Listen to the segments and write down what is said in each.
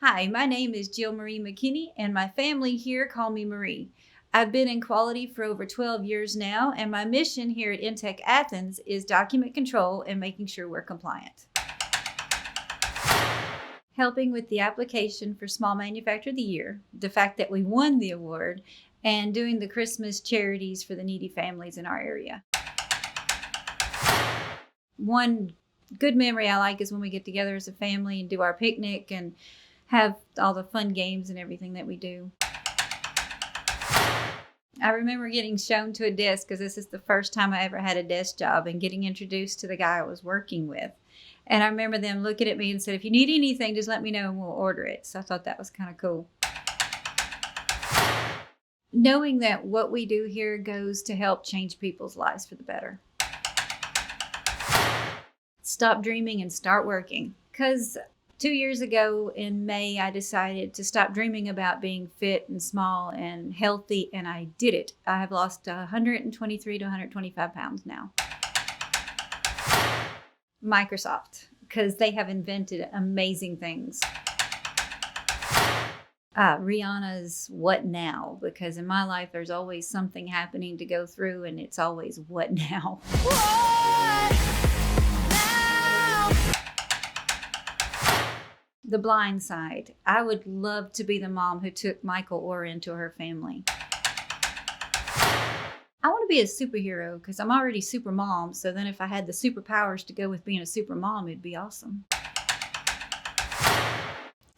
Hi, my name is Jill Marie McKinney, and my family here call me Marie. I've been in quality for over 12 years now, and my mission here at Intech Athens is document control and making sure we're compliant. Helping with the application for Small Manufacturer of the Year, the fact that we won the award, and doing the Christmas charities for the needy families in our area. One good memory I like is when we get together as a family and do our picnic and have all the fun games and everything that we do. I remember getting shown to a desk because this is the first time I ever had a desk job and getting introduced to the guy I was working with. And I remember them looking at me and said, "If you need anything, just let me know and we'll order it." So I thought that was kind of cool. Knowing that what we do here goes to help change people's lives for the better. Stop dreaming and start working. Because 2 years ago in May, I decided to stop dreaming about being fit and small and healthy, and I did it. I have lost 123 to 125 pounds now. Microsoft, because they have invented amazing things. Rihanna's What Now, because in my life, there's always something happening to go through, and it's always what now? The Blind Side. I would love to be the mom who took Michael Oher into her family. I want to be a superhero because I'm already super mom, so then if I had the superpowers to go with being a super mom, it'd be awesome.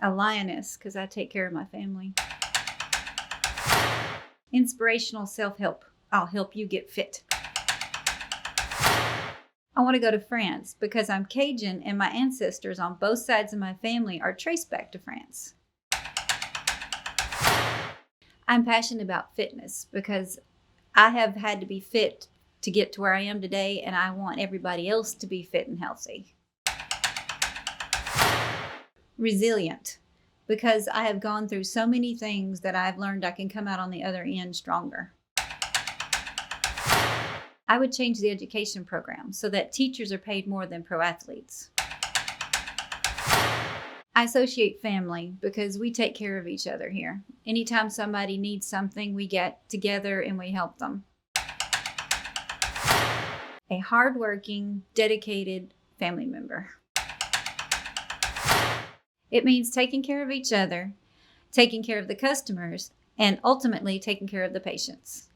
A lioness because I take care of my family. Inspirational self-help. I'll help you get fit. I want to go to France because I'm Cajun and my ancestors on both sides of my family are traced back to France. I'm passionate about fitness because I have had to be fit to get to where I am today, and I want everybody else to be fit and healthy. Resilient because I have gone through so many things that I've learned I can come out on the other end stronger. I would change the education program so that teachers are paid more than pro athletes. I associate family because we take care of each other here. Anytime somebody needs something, we get together and we help them. A hardworking, dedicated family member. It means taking care of each other, taking care of the customers, and ultimately taking care of the patients.